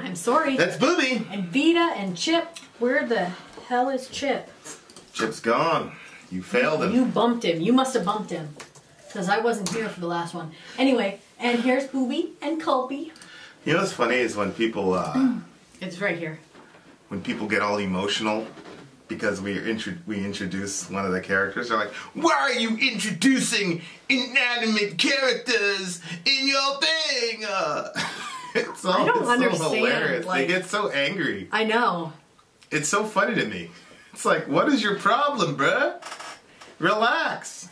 I'm Sori. That's Booby. And Vita and Chip. Where the hell is Chip? Chip's gone. You failed him. You bumped him. You must have bumped him. Because I wasn't here for the last one. Anyway, and here's Booby and Culpy. You know what's funny is when people... It's right here. When people get all emotional because we introduce one of the characters, they're like, why are you introducing inanimate characters in your thing? It's so hilarious. Like, they get so angry. I know. It's so funny to me. It's like, what is your problem, bruh? Relax.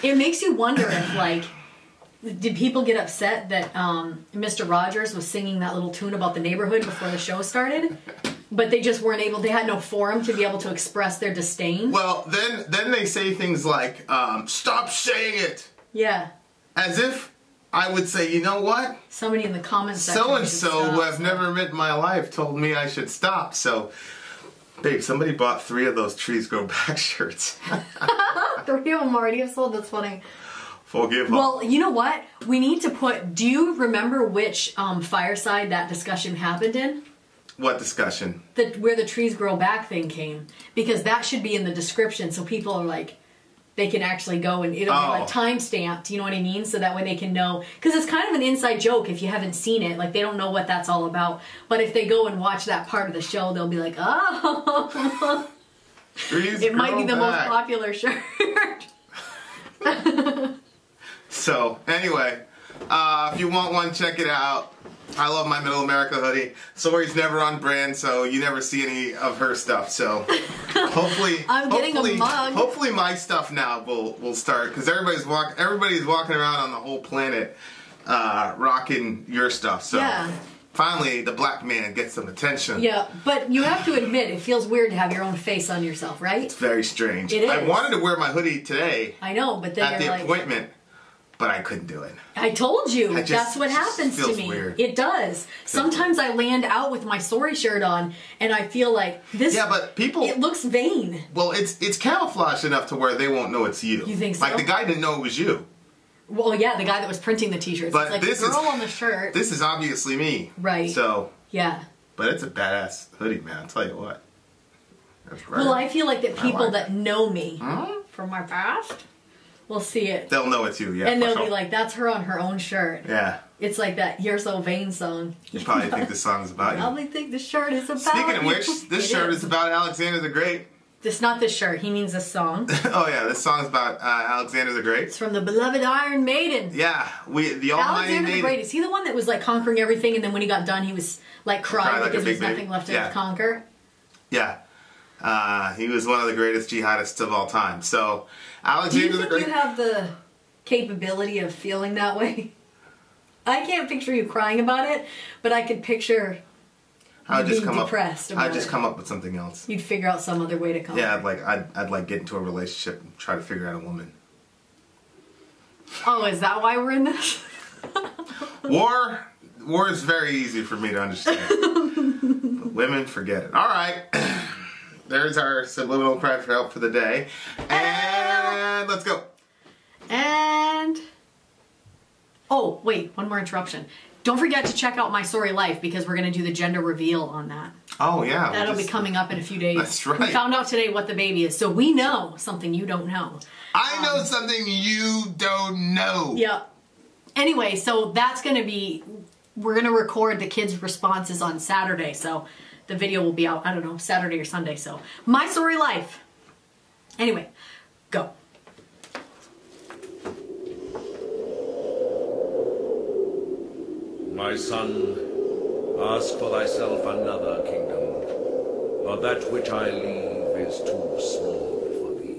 It makes you wonder if, like, did people get upset that Mr. Rogers was singing that little tune about the neighborhood before the show started? But they just weren't able, they had no forum to be able to express their disdain? Well, then they say things like, stop saying it. Yeah. As if I would say, you know what? Somebody in the comments section So-and-so who I've never met in my life told me I should stop. So, babe, somebody bought 3 of those Trees Grow Back shirts. 3 of them already have sold? That's funny. Forgive them. Well, you know what? We need to put, do you remember which fireside that discussion happened in? What discussion? Where the Trees Grow Back thing came. Because that should be in the description so people are like, they can actually go and it'll be like time-stamped, you know what I mean? So that way they can know. Because it's kind of an inside joke if you haven't seen it. Like, they don't know what that's all about. But if they go and watch that part of the show, they'll be like, oh. It might be the most popular shirt. So, anyway, if you want one, check it out. I love my Middle America hoodie. Sori's never on brand, so you never see any of her stuff. So hopefully, I'm getting a mug. Hopefully, my stuff now will start because everybody's walking around on the whole planet rocking your stuff. So yeah. Finally, the black man gets some attention. Yeah, but you have to admit, it feels weird to have your own face on yourself, right? It's very strange. It is. I wanted to wear my hoodie today. I know, but then at the appointment. But I couldn't do it. I told you. That's what happens to me. Weird. It does. Sometimes I land out with my Sori shirt on, and I feel like this. Yeah, but people. It looks vain. Well, it's camouflaged enough to where they won't know it's you. You think so? Like the guy didn't know it was you. Well, yeah, the guy that was printing the T-shirts. But it's like this the girl on the shirt. This is obviously me. Right. So. Yeah. But it's a badass hoodie, man. I'll tell you what. That's right. Well, I feel like that people that know me from my past will see it. They'll know it's you, yeah. And they'll be like, that's her on her own shirt. Yeah. It's like that You're So Vain song. You probably think this song is about you. Probably think the shirt is about Speaking of which, this shirt is about Alexander the Great. It's not this shirt. He means this song. Oh yeah, this song's about Alexander the Great. It's from the beloved Iron Maiden. Yeah, the Almighty Alexander the Great. Is he the one that was like conquering everything, and then when he got done, he was like crying because there's nothing left to conquer? Yeah. He was one of the greatest jihadists of all time. So, Alexander the Great. Do you think you have the capability of feeling that way? I can't picture you crying about it, but I could picture you being depressed about it. I'd just come up with something else. You'd figure out some other way to come. Yeah, I'd like get into a relationship and try to figure out a woman. Oh, is that why we're in this? War is very easy for me to understand. But women, forget it. All right. There's our subliminal cry for help for the day. And let's go. And... oh, wait. One more interruption. Don't forget to check out My Sori Life because we're going to do the gender reveal on that. Oh, yeah. That'll be coming up in a few days. That's right. We found out today what the baby is, so we know something you don't know. I know something you don't know. Yep. Anyway, so that's going to be... we're going to record the kids' responses on Saturday, so... the video will be out, I don't know, Saturday or Sunday, so. My Sori Life. Anyway, go. My son, ask for thyself another kingdom, for that which I leave is too small for thee.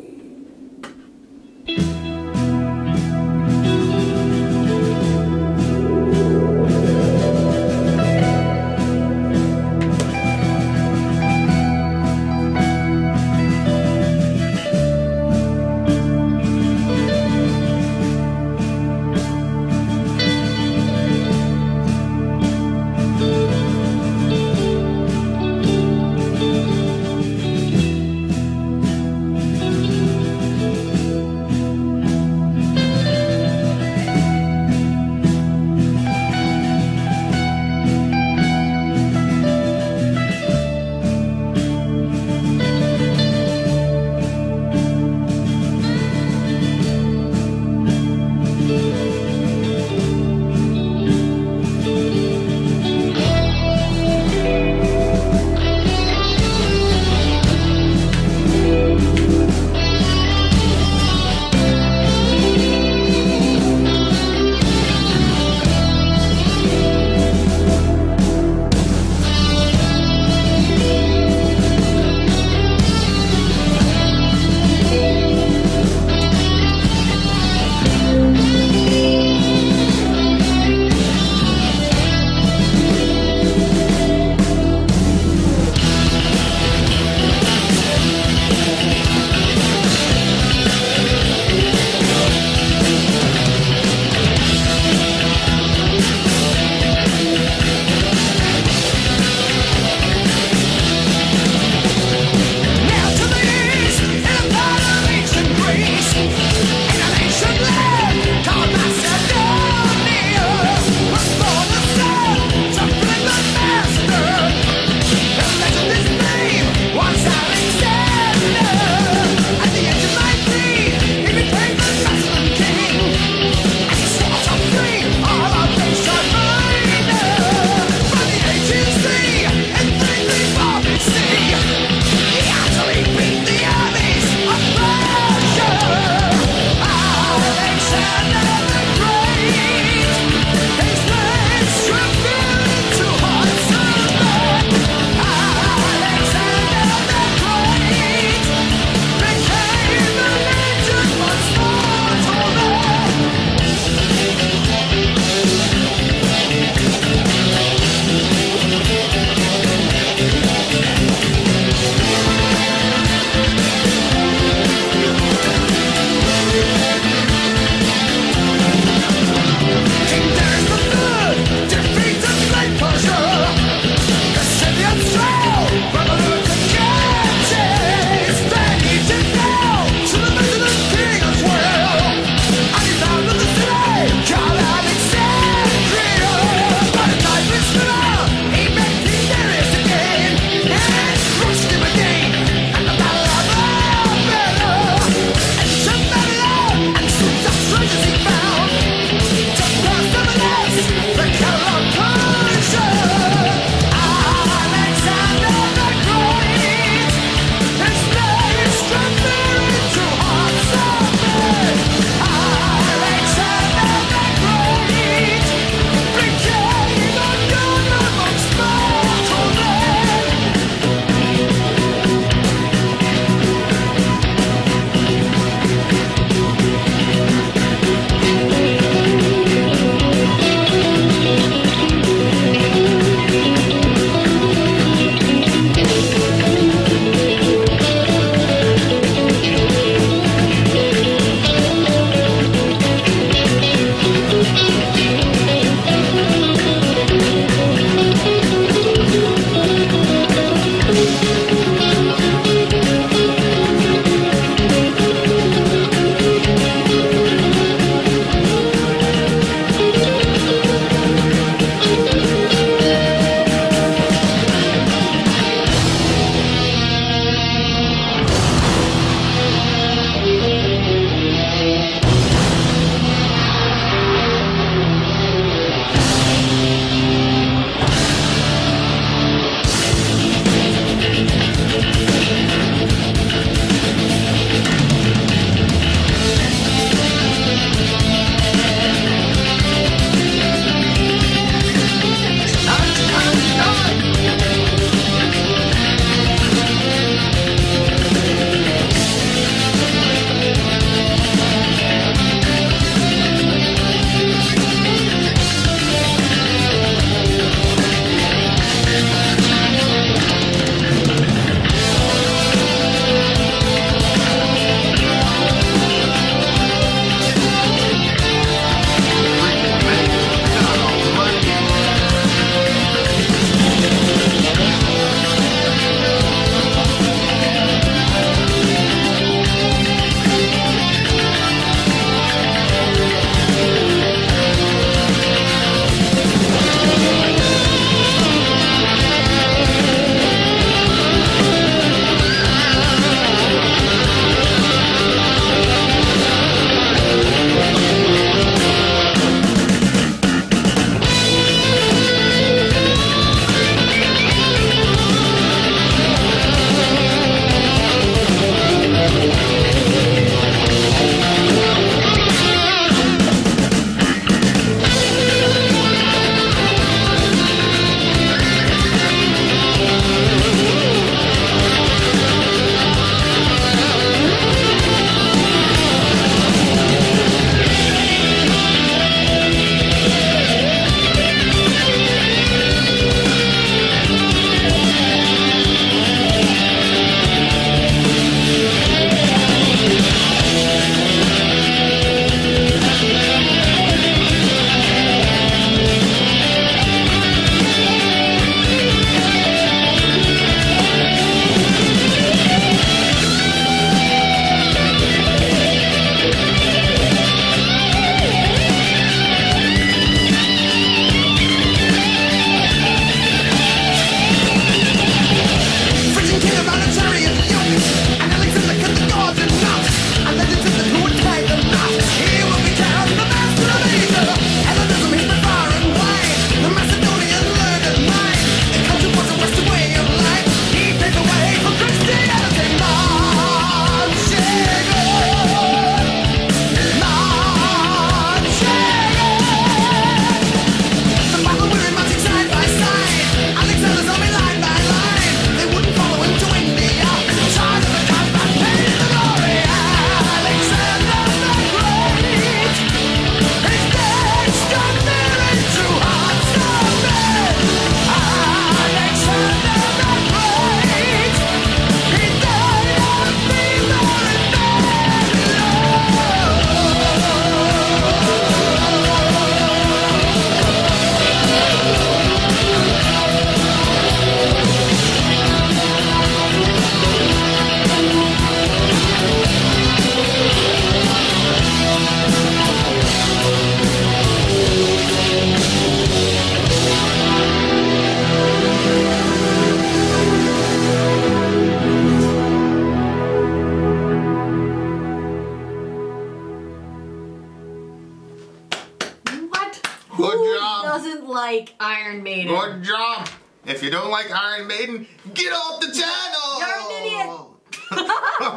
Good job. Doesn't like Iron Maiden? Good job. If you don't like Iron Maiden, get off the channel. You're an idiot.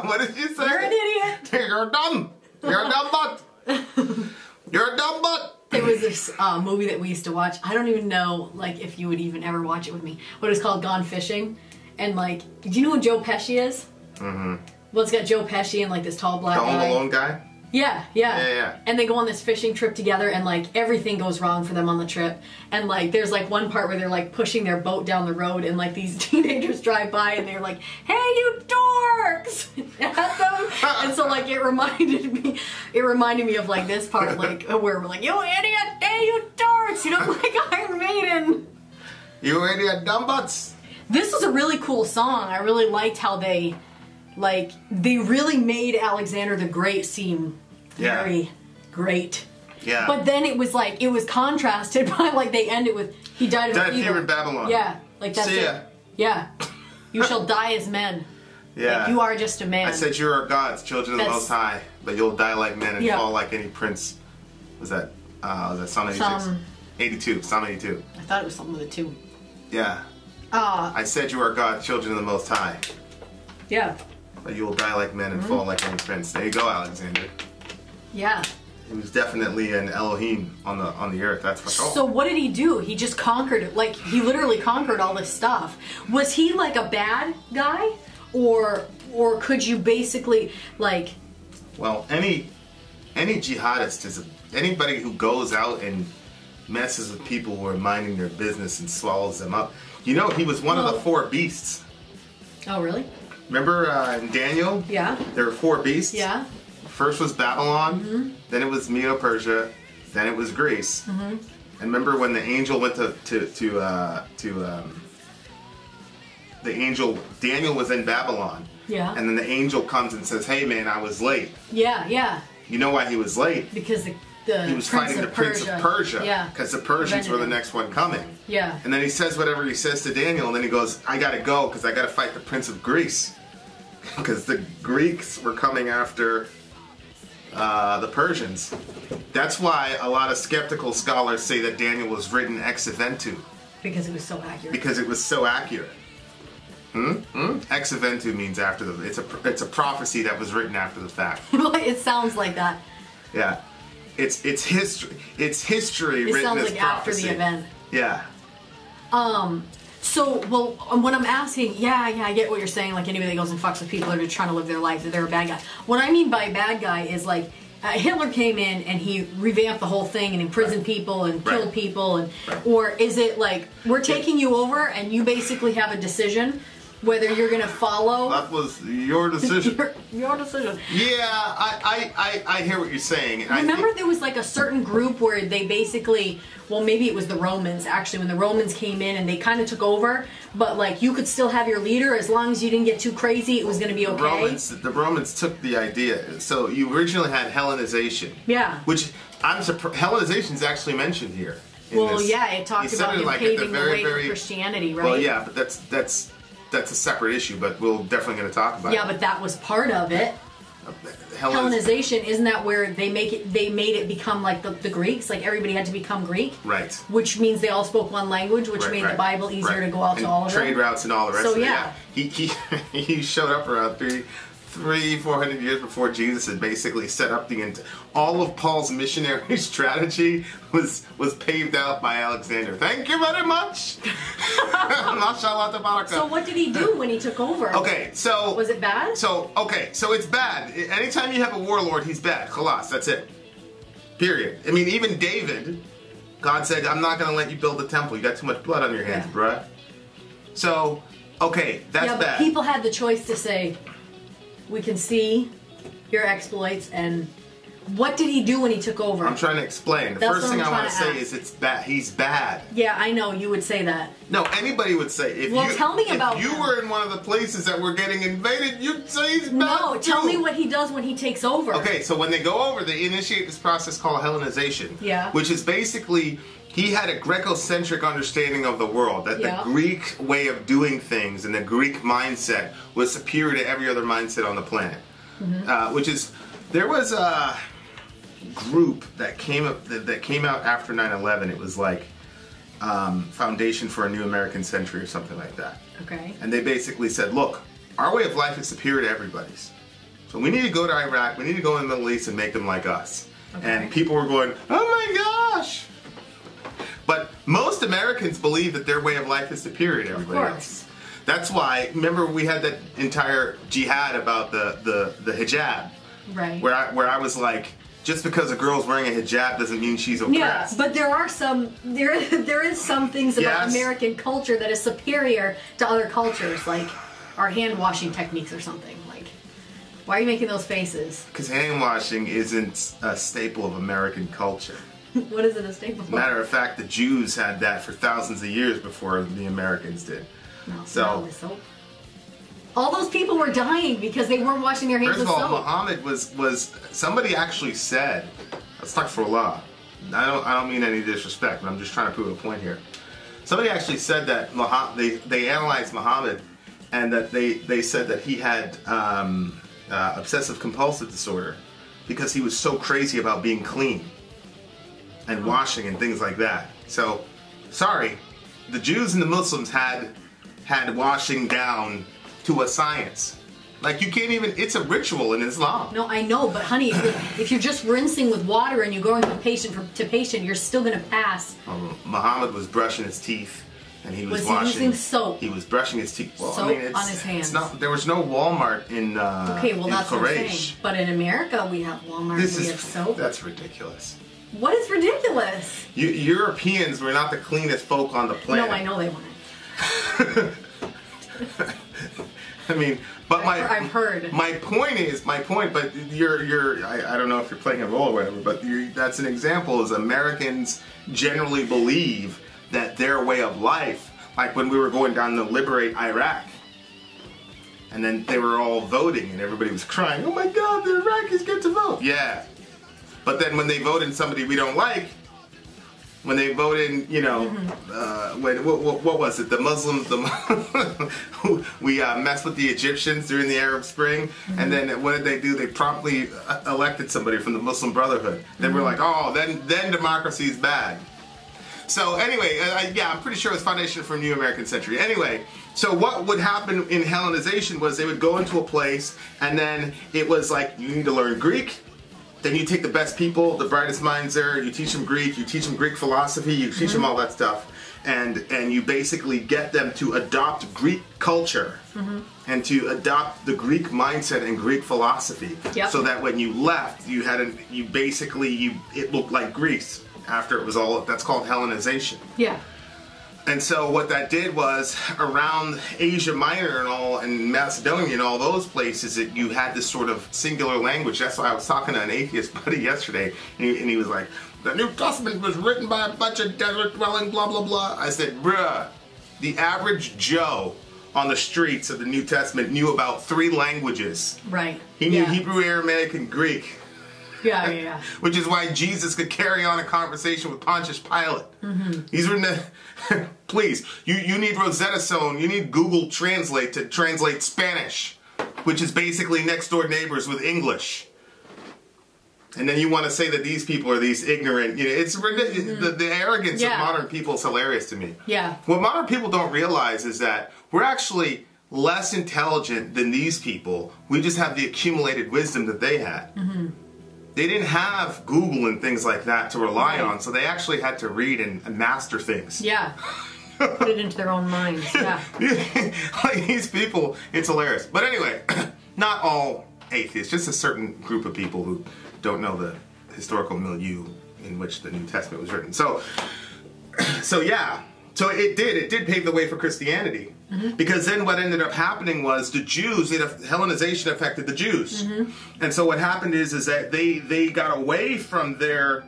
What did you say? You're an idiot. You're dumb. You're a dumb butt. You're a dumb butt. There was this movie that we used to watch. I don't even know, like, if you would even ever watch it with me. But it was called Gone Fishing. And, like, do you know who Joe Pesci is? Mm-hmm. Well, it's got Joe Pesci and, like, this tall black guy. The Home Alone guy? Yeah. And they go on this fishing trip together, and, like, everything goes wrong for them on the trip. And, like, there's, like, one part where they're, like, pushing their boat down the road, and, like, these teenagers drive by, and they're like, hey, you dorks! At them. And so, like, it reminded me of, like, this part, like, where we're like, you idiot! Hey, you dorks! You don't like Iron Maiden! You idiot dumb butts! This was a really cool song. I really liked how they really made Alexander the Great seem very great. Yeah. But then it was like, it was contrasted by, like, they end it with, he died of a fever in Babylon. Yeah. Like, that's See ya. it. Yeah. You shall die as men. Yeah. Like, you are just a man. I said you are gods, children of the Most High, but you'll die like men and fall like any prince. Was that Psalm 86? 82. Psalm 82. I thought it was something with a 2. Yeah. I said you are gods, children of the Most High. Yeah. But you will die like men and fall like any prince. There you go, Alexander. Yeah. He was definitely an Elohim on the earth, that's for sure. So what did he do? He just conquered it. Like, he literally conquered all this stuff. Was he, like, a bad guy? Or could you basically, like... Well, any jihadist is anybody who goes out and messes with people who are minding their business and swallows them up. You know, he was one of the 4 beasts. Oh, really? Remember in Daniel? Yeah. There were 4 beasts? Yeah. First was Babylon, then it was Medo-Persia, then it was Greece. And remember when the angel went Daniel was in Babylon. Yeah. And then the angel comes and says, hey man, I was late. Yeah. You know why he was late? Because he was fighting the Prince of Persia. Yeah. Because the Persians were the next one coming. Yeah. And then he says whatever he says to Daniel, and then he goes, I gotta go because I gotta fight the Prince of Greece. Because the Greeks were coming after the Persians. That's why a lot of skeptical scholars say that Daniel was written ex eventu. Because it was so accurate. Because it was so accurate. Ex eventu means after the. It's a prophecy that was written after the fact. It sounds like that. Yeah, it's history. It's history it written sounds as like prophecy. after the event. Yeah. So, well, when I'm asking, yeah, I get what you're saying. Like, anybody that goes and fucks with people are just trying to live their life, that they're a bad guy. What I mean by bad guy is, like, Hitler came in and he revamped the whole thing and imprisoned people and killed people. And or is it like, we're taking you over and you basically have a decision whether you're going to follow? That was your decision. your decision. Yeah, I hear what you're saying. Remember there was like a certain group where they basically, well, maybe it was the Romans, actually, when the Romans came in and they kind of took over, but like you could still have your leader as long as you didn't get too crazy, it was going to be okay. The Romans took the idea. So you originally had Hellenization. Yeah. Which, I'm surprised, Hellenization is actually mentioned here. Well, yeah, it talks about him paving the way for Christianity, right? Well, yeah, but that's a separate issue, but we're definitely going to talk about it. Yeah, but that was part of it. Hellenization, isn't that where they made it become like the Greeks? Like everybody had to become Greek? Right. Which means they all spoke one language, which made the Bible easier to go out to all of them. Trade routes and all the rest of it. Yeah. He showed up around 400 years before Jesus and basically set up all of Paul's missionary strategy was paved out by Alexander. Thank you very much. Mashallah tabaraka. So what did he do when he took over? Okay, so was it bad? So it's bad. Anytime you have a warlord, he's bad. Khalas, that's it. Period. I mean, even David, God said, I'm not going to let you build the temple. You got too much blood on your hands, bruh. So, okay, that's bad. Yeah, but people had the choice to say, we can see your exploits, and what did he do when he took over? I'm trying to explain. The first thing I want to say is it's bad. He's bad. Yeah, I know. You would say that. No, anybody would say. Tell me about him. If you were in one of the places that were getting invaded, you'd say he's bad. No, tell me what he does when he takes over. Okay, so when they go over, they initiate this process called Hellenization. Yeah. Which is basically, he had a Greco-centric understanding of the world, that the Greek way of doing things and the Greek mindset was superior to every other mindset on the planet. Which is, there was group that came out after 9/11. It was like Foundation for a New American Century or something like that. Okay. And they basically said, look, our way of life is superior to everybody's. So we need to go to Iraq, we need to go in the Middle East and make them like us. Okay. And people were going, oh my gosh! But most Americans believe that their way of life is superior to everybody else. That's why, remember we had that entire jihad about the hijab. Right. Where I was like, just because a girl's wearing a hijab doesn't mean she's oppressed. Yeah, but there are some, there is some things about American culture that is superior to other cultures, like our hand washing techniques or something. Like, why are you making those faces? Because hand washing isn't a staple of American culture. What is it a staple of? Matter of fact, the Jews had that for thousands of years before the Americans did. No, so all those people were dying because they weren't washing their hands with soap. First of all, Muhammad was somebody actually said, astaghfirullah, I don't mean any disrespect, but I'm just trying to prove a point here. Somebody actually said that they analyzed Muhammad, and that they said that he had obsessive compulsive disorder because he was so crazy about being clean and washing and things like that. So, sorry, the Jews and the Muslims had washing down to a science. Like, you can't even, it's a ritual in Islam. No, I know, but honey, if you're just rinsing with water and you're going from patient to patient, you're still going to pass. Muhammad was brushing his teeth, and he was he using soap? He was brushing his teeth. Well, soap on his hands. There was no Walmart in okay, well, that's what I'm saying. But in America, we have Walmart, we have soap. That's ridiculous. What is ridiculous? Europeans were not the cleanest folk on the planet. No, I know they weren't. I mean, but I've heard. My point, but I don't know if you're playing a role or whatever, but that's an example, is Americans generally believe that their way of life, like when we were going down to liberate Iraq, and then they were all voting and everybody was crying, oh my God, the Iraqis get to vote. Yeah. But then when they vote in somebody we don't like, when they vote in, you know, what was it? The Muslims, we messed with the Egyptians during the Arab Spring, and then what did they do? They promptly elected somebody from the Muslim Brotherhood. Then we're like, oh, then democracy is bad. So anyway, yeah, I'm pretty sure it was Foundation for a New American Century. Anyway, so what would happen in Hellenization was they would go into a place, and then it was like, you need to learn Greek. Then you take the best people, the brightest minds there, you teach them Greek, you teach them Greek philosophy, you teach them all that stuff, and you basically get them to adopt Greek culture and to adopt the Greek mindset and Greek philosophy, so that when you left, it looked like Greece after it was all. That's called Hellenization. Yeah. And so what that did was, around Asia Minor and all, and Macedonia and all those places, you had this sort of singular language. That's why I was talking to an atheist buddy yesterday, and he was like, the New Testament was written by a bunch of desert-dwelling blah, blah, blah. I said, bruh, the average Joe on the streets of the New Testament knew about 3 languages. Right. He knew Hebrew, Aramaic, and Greek. Yeah. Which is why Jesus could carry on a conversation with Pontius Pilate. He's written please, you need Rosetta Stone, you need Google Translate to translate Spanish, which is basically next door neighbors with English. And then you want to say that these people are these ignorant, you know, it's the arrogance of modern people is hilarious to me. Yeah. What modern people don't realize is that we're actually less intelligent than these people. We just have the accumulated wisdom that they had. They didn't have Google and things like that to rely on, so they actually had to read and master things. Yeah. Put it into their own minds. Yeah. Like these people, it's hilarious. But anyway, not all atheists, just a certain group of people who don't know the historical milieu in which the New Testament was written. So yeah. So it did pave the way for Christianity. Because then what ended up happening was the Jews, Hellenization affected the Jews. And so what happened is that they got away from their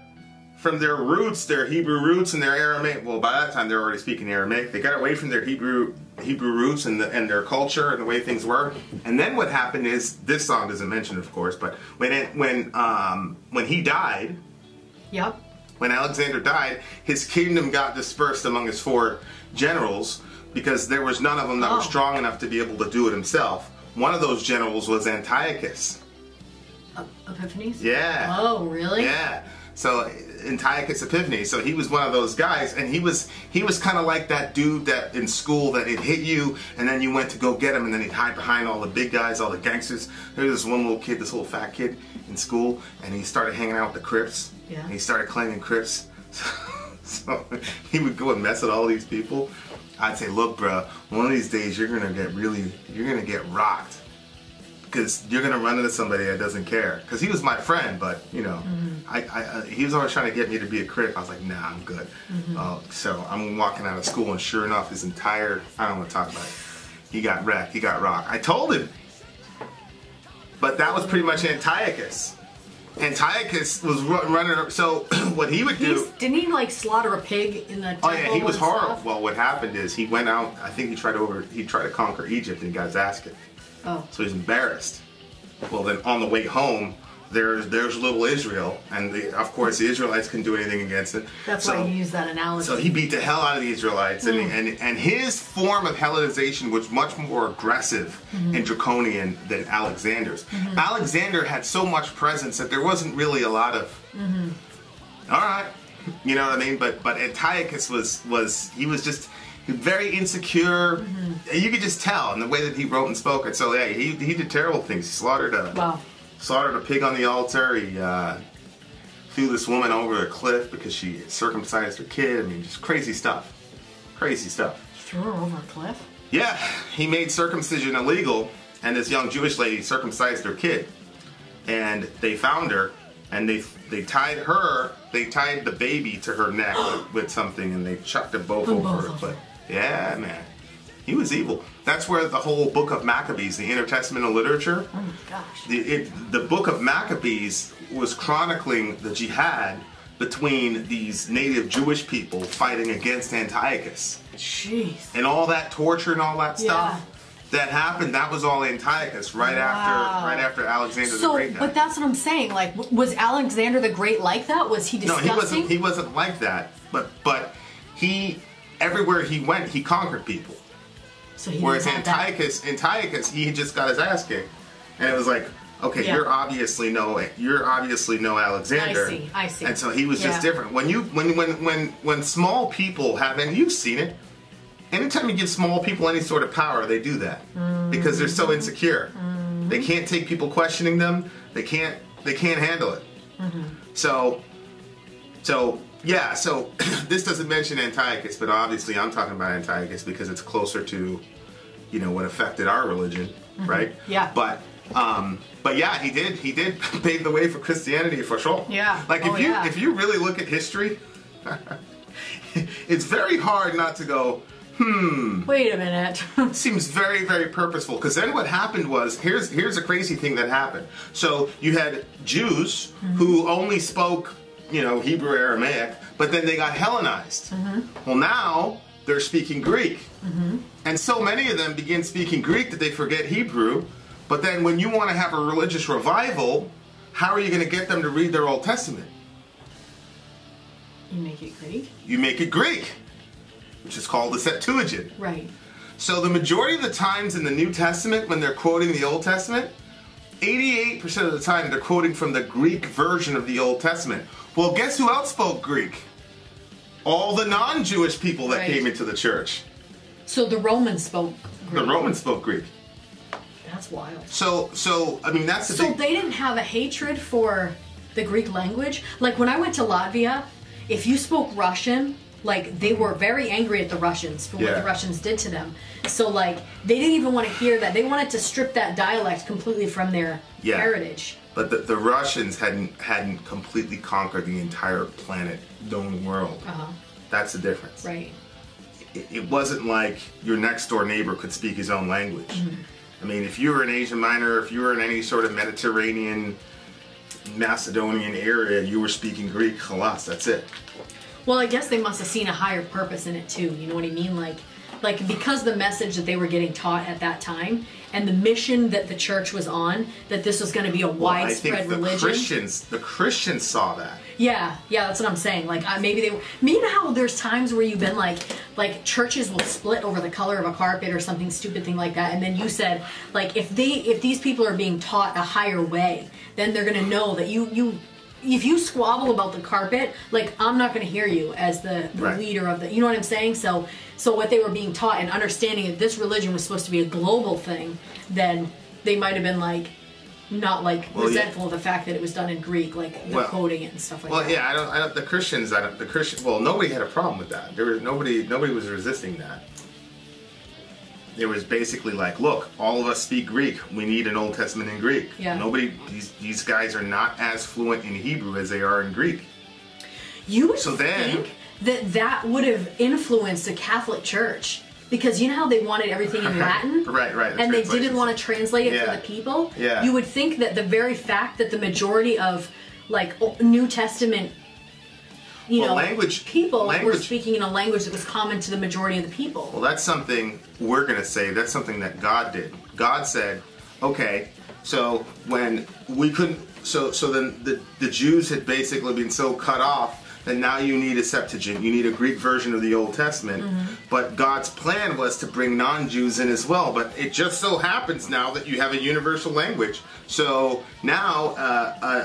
roots, their Hebrew roots and their Aramaic. Well, by that time they're already speaking Aramaic. They got away from their Hebrew roots and their culture and the way things were. And then what happened is, this song doesn't mention, of course, but when he died, when Alexander died, his kingdom got dispersed among his 4 generals, because there was none of them that were strong enough to be able to do it himself. One of those generals was Antiochus. Epiphanies? Yeah. Oh, really? Yeah. So Antiochus Epiphanes. So he was one of those guys, and he was kind of like that dude that in school that it hit you, and then you went to go get him, and then he'd hide behind all the big guys, all the gangsters. There was this one little kid, this little fat kid in school, and he started hanging out with the Crips. Yeah. And he started claiming Crips. So he would go and mess with all these people. I'd say, look, bro, one of these days you're gonna get rocked. Because you're gonna run into somebody that doesn't care. Because he was my friend, but you know, he was always trying to get me to be a Crip. I was like, nah, I'm good. So I'm walking out of school, and sure enough, his entire I don't want to talk about it. He got wrecked. He got rocked. I told him, but that was pretty much Antiochus. Antiochus was running. So what he would do? Didn't he like slaughter a pig in the temple? Oh yeah, he was and horrible. stuff? Well, what happened is he went out. I think he tried to conquer Egypt and got his ass kicked. Oh. So he's embarrassed. Well, then on the way home, there's little Israel, and of course the Israelites couldn't do anything against it. That's why you use that analogy. So he beat the hell out of the Israelites, and his form of Hellenization was much more aggressive and draconian than Alexander's. Alexander had so much presence that there wasn't really a lot of. All right, you know what I mean. But Antiochus was just very insecure. You could just tell in the way that he wrote and spoke it. So yeah, he did terrible things. He slaughtered a pig on the altar. He threw this woman over a cliff because she circumcised her kid. I mean, just crazy stuff. Crazy stuff. Threw her over a cliff? Yeah, he made circumcision illegal, and this young Jewish lady circumcised her kid. And they found her, and they tied the baby to her neck with something, and they chucked them both over a cliff. Yeah, man. He was evil. That's where the whole book of Maccabees, the intertestamental literature. Oh my gosh. The book of Maccabees was chronicling the jihad between these native Jewish people fighting against Antiochus. Jeez. And all that torture and all that stuff that happened, that was all Antiochus right after Alexander the Great died. But that's what I'm saying. Like, was Alexander the Great like that? Was he disgusting? No, he wasn't like that. But he everywhere he went, he conquered people. So he Whereas Antiochus, he just got his ass kicked, and it was like, okay, you're obviously no Alexander. I see. And so he was just different. When small people have, and you've seen it, anytime you give small people any sort of power, they do that because they're so insecure. They can't take people questioning them. They can't handle it. So this doesn't mention Antiochus, but obviously I'm talking about Antiochus because it's closer to, what affected our religion, right? Yeah. But yeah, he did pave the way for Christianity for sure. Yeah. Like if you really look at history, it's very hard not to go, wait a minute. Seems very, very purposeful. Because then what happened was, here's a crazy thing that happened. So you had Jews who only spoke, Hebrew, Aramaic, but then they got Hellenized. Well, now they're speaking Greek. And so many of them begin speaking Greek that they forget Hebrew. But then when you want to have a religious revival, how are you going to get them to read their Old Testament? You make it Greek? You make it Greek, which is called the Septuagint. Right. So the majority of the times in the New Testament, when they're quoting the Old Testament, 88% of the time they're quoting from the Greek version of the Old Testament. Well, guess who else spoke Greek? All the non-Jewish people that came into the church. So the Romans spoke Greek. The Romans spoke Greek. That's wild. So I mean, that's the So they didn't have a hatred for the Greek language? Like when I went to Latvia, if you spoke Russian, like they were very angry at the Russians for what the Russians did to them. So like they didn't even want to hear that. They wanted to strip that dialect completely from their heritage. But the Russians hadn't completely conquered the entire planet, known world. That's the difference. Right. It wasn't like your next door neighbor could speak his own language. I mean, if you were in Asia Minor, if you were in any sort of Mediterranean, Macedonian area, you were speaking Greek, khalas, that's it. Well, I guess they must have seen a higher purpose in it too. You know what I mean? Like because the message that they were getting taught at that time, and the mission that the church was on, that this was going to be a widespread religion. The Christians saw that. Yeah, that's what I'm saying. Like maybe you know how there's times where you've been like churches will split over the color of a carpet or something stupid thing like that, and then you said like if these people are being taught a higher way, then they're going to know that if you squabble about the carpet, like I'm not going to hear you as the leader of the, you know what I'm saying? So what they were being taught and understanding that this religion was supposed to be a global thing, then they might have been like not like resentful of the fact that it was done in Greek, like the quoting it and stuff like that. Well, yeah, I don't. The Christians, well, nobody had a problem with that. Nobody was resisting that. It was basically like, look, all of us speak Greek. We need an Old Testament in Greek. Yeah. These guys are not as fluent in Hebrew as they are in Greek. You would think that would have influenced the Catholic Church. Because you know how they wanted everything in Latin? Right. And they didn't want to translate it for the people? Yeah. You would think that the very fact that the majority of, like, New Testament, people were speaking in a language that was common to the majority of the people. Well, that's something we're going to say. That's something that God did. God said, okay, so when we couldn't... So then the Jews had basically been so cut off that now you need a Septuagint, you need a Greek version of the Old Testament. Mm-hmm. But God's plan was to bring non-Jews in as well. But it just so happens now that you have a universal language. So now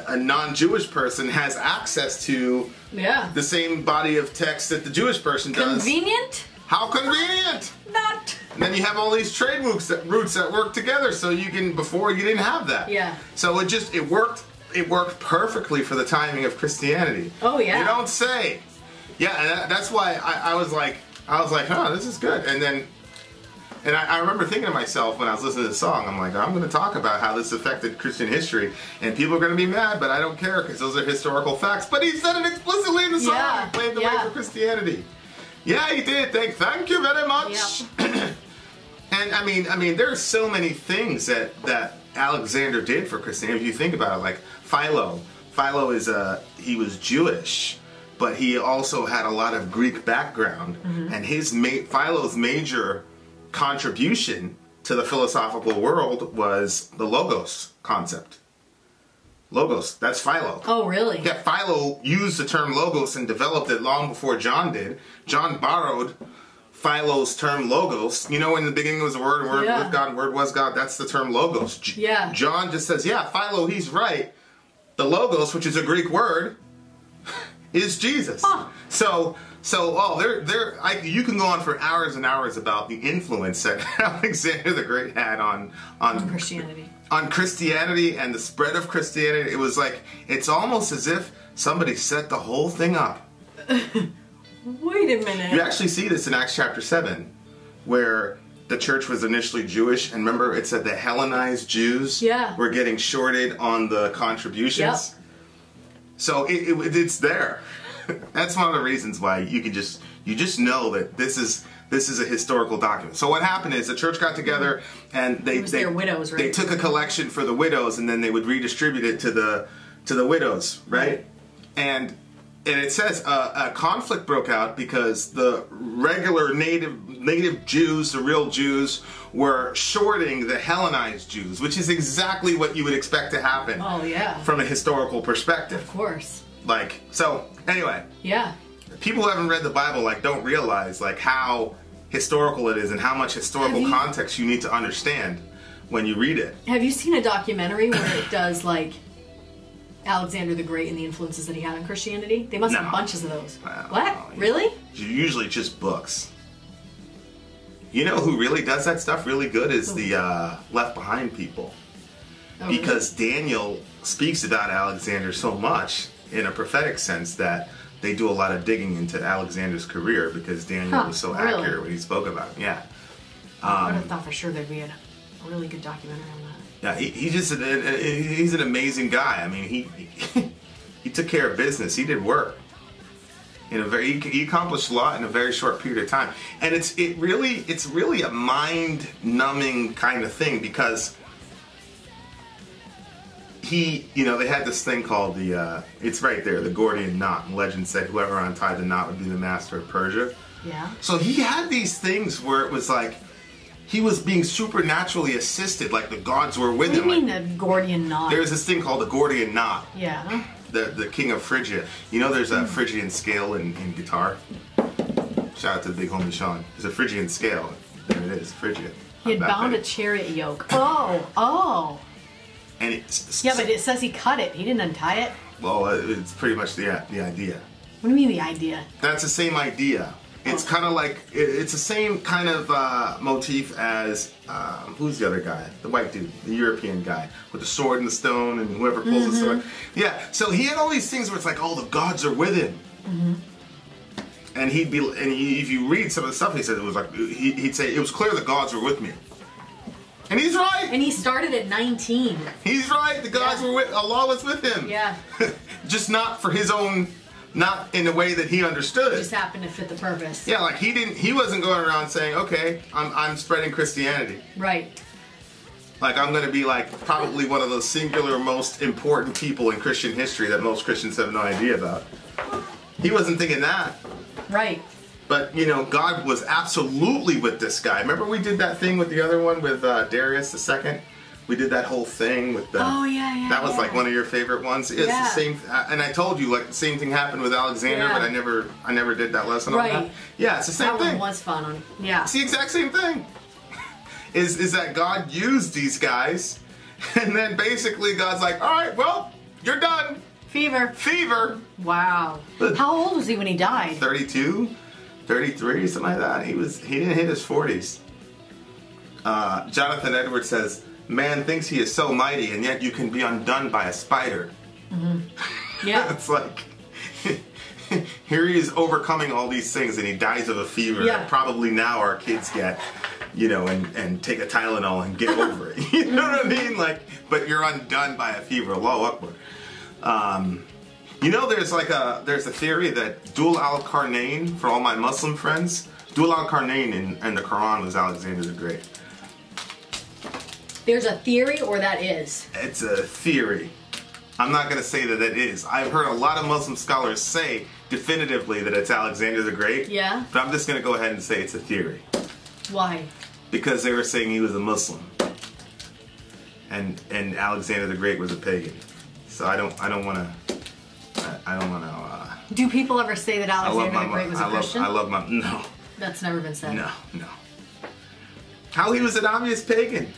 a non-Jewish person has access to the same body of text that the Jewish person does. Convenient? How convenient! Not. And then you have all these trade routes that work together. So you can, before you didn't have that. Yeah. So it worked. It worked perfectly for the timing of Christianity. Oh yeah. You don't say. Yeah, and that's why I was like, huh, this is good. And I remember thinking to myself when I was listening to the song, I'm like, I'm going to talk about how this affected Christian history, and people are going to be mad, but I don't care because those are historical facts. But he said it explicitly in the song. Yeah. He paved the way for Christianity. Yeah, he did. Thank you very much. Yep. And I mean, there's so many things that Alexander did for Christianity. If you think about it, like Philo he was Jewish, but he also had a lot of Greek background, and Philo's major contribution to the philosophical world was the logos concept. Logos, that's Philo. Oh, really? Yeah, Philo used the term logos and developed it long before John did. John borrowed Philo's term logos. You know, in the beginning was the Word, and Word with God, and Word was God. That's the term logos. Yeah. John just says, yeah, Philo, he's right. The logos, which is a Greek word, is Jesus. Huh. So you can go on for hours and hours about the influence that Alexander the Great had on Christianity. On Christianity and the spread of Christianity. It was like, it's almost as if somebody set the whole thing up. Wait a minute. You actually see this in Acts chapter 7, where the church was initially Jewish, and remember it said the Hellenized Jews were getting shorted on the contributions. Yep. So it's there. That's one of the reasons why you just know that this is a historical document. So what happened is the church got together and they widows, right? They took a collection for the widows, and then they would redistribute it to the widows, right? And it says a conflict broke out because the regular native Jews, the real Jews, were shorting the Hellenized Jews, which is exactly what you would expect to happen. Oh yeah. From a historical perspective. Of course. Anyway. Yeah. People who haven't read the Bible don't realize how historical it is and how much historical context you need to understand when you read it. Have you seen a documentary where it does Alexander the Great and the influences that he had on Christianity? They must have bunches of those. What? Really? Usually just books. You know who really does that stuff really good is the Left Behind people. Oh, because really? Daniel speaks about Alexander so much in a prophetic sense that they do a lot of digging into Alexander's career because Daniel was so accurate when he spoke about him. Yeah. I would have thought for sure there'd be a really good documentary on that. Yeah, he's an amazing guy. I mean, he took care of business. He did work. He accomplished a lot in a very short period of time, and it's really a mind-numbing kind of thing because they had this thing called it's right there, the Gordian knot. And legend said whoever untied the knot would be the master of Persia. Yeah. So he had these things where it was like, he was being supernaturally assisted, like the gods were with him. What do you mean the Gordian knot? There's this thing called the Gordian knot. Yeah. The king of Phrygia. You know there's a Phrygian scale in guitar? Shout out to the big homie Sean. There's a Phrygian scale. There it is, Phrygia. He had bound a chariot yoke. Oh. And it's... Yeah, but it says he cut it. He didn't untie it. Well, it's pretty much the idea. What do you mean the idea? That's the same idea. It's kind of like, it's the same kind of motif as, who's the other guy? The white dude, the European guy, with the sword and the stone and whoever pulls the sword. Yeah, so he had all these things where it's like, oh, the gods are with him. And if you read some of the stuff he said, it was like, he'd say, it was clear the gods were with me. And he's right. And he started at 19. He's right, the gods were with, Allah was with him. Yeah. Just not for his own... Not in the way that he understood it. Just happened to fit the purpose. Yeah, like he wasn't going around saying, okay, I'm spreading Christianity. Right. Like I'm going to be like probably one of the singular most important people in Christian history that most Christians have no idea about. He wasn't thinking that. Right. But, you know, God was absolutely with this guy. Remember we did that thing with the other one with Darius II? We did that whole thing with the... Oh, yeah. That was like one of your favorite ones. It's the same... And I told you, like, the same thing happened with Alexander, but I never did that lesson on that. Yeah, it's the same thing. That one was fun. Yeah. It's the exact same thing. Is that God used these guys, and then basically God's like, all right, well, you're done. Fever. Wow. How old was he when he died? 32, 33, something like that. He didn't hit his 40s. Jonathan Edwards says, man thinks he is so mighty, and yet you can be undone by a spider. Yeah. It's like, here he is overcoming all these things, and he dies of a fever that probably now our kids get, you know, and take a Tylenol and get over it. You know what I mean? Like, but you're undone by a fever. Allahu Akbar. You know, there's a theory that Dul al-Qarnayn, for all my Muslim friends, Dul al-Qarnayn in the Quran was Alexander the Great. There's a theory, or that is? It's a theory. I'm not going to say that it is. I've heard a lot of Muslim scholars say definitively that it's Alexander the Great. Yeah. But I'm just going to go ahead and say it's a theory. Why? Because they were saying he was a Muslim, and Alexander the Great was a pagan. So I don't want to. Do people ever say that Alexander the Great was a Christian? No. That's never been said. No. How he was an obvious pagan.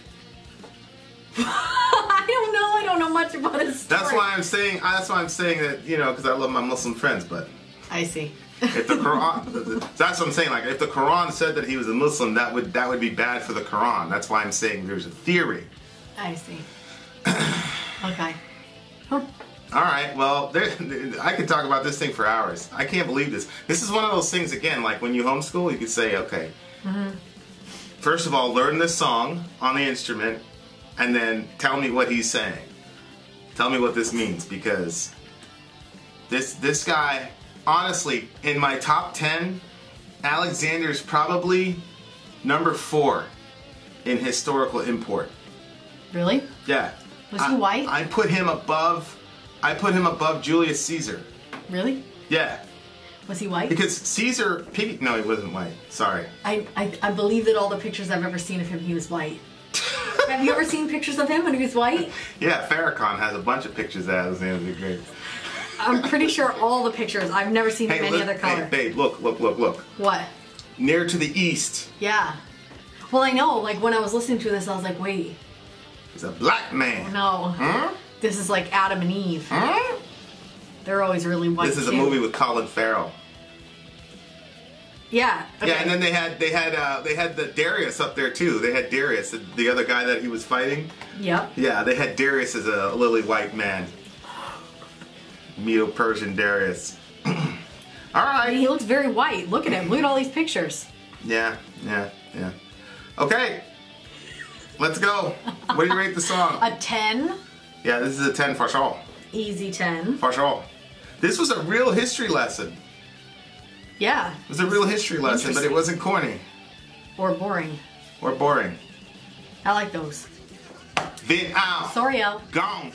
I don't know much about his story. That's why I'm saying that, you know, because I love my Muslim friends, but I see. If the Quran, that's what I'm saying. Like, if the Quran said that he was a Muslim, that would be bad for the Quran. That's why I'm saying there's a theory. I see. Okay. All right. Well, I could talk about this thing for hours. I can't believe this. This is one of those things, again, like when you homeschool, you could say, okay, first of all, learn this song on the instrument, and then tell me what he's saying. Tell me what this means, because this guy, honestly, in my top 10, Alexander's probably number 4 in historical import. Really? Yeah. Was he white? I put him above Julius Caesar. Really? Yeah. Was he white? Because Caesar, no, he wasn't white. Sorry. I believe that all the pictures I've ever seen of him, he was white. Have you ever seen pictures of him when he was white? Yeah, Farrakhan has a bunch of pictures of Alexander the Great. I'm pretty sure all the pictures. I've never seen him any other color. Hey, babe, look. What? Near to the east. Yeah. Well, I know. Like, when I was listening to this, I was like, wait. He's a black man. No. Huh? This is like Adam and Eve. Huh? They're always really white. This is a movie with Colin Farrell. Yeah. Okay. Yeah, and then they had the Darius up there too. They had Darius, the other guy that he was fighting. Yep. Yeah, they had Darius as a lily white man. Medo-Persian Darius. All right. He looks very white. Look at him. Look at all these pictures. Yeah. Okay. Let's go. What do you rate the song? A 10. Yeah, this is a 10 for sure. Easy 10. For sure. This was a real history lesson. Yeah. It was a real history lesson, but it wasn't corny. Or boring. I like those. Vin out. Sorry, out. Gone.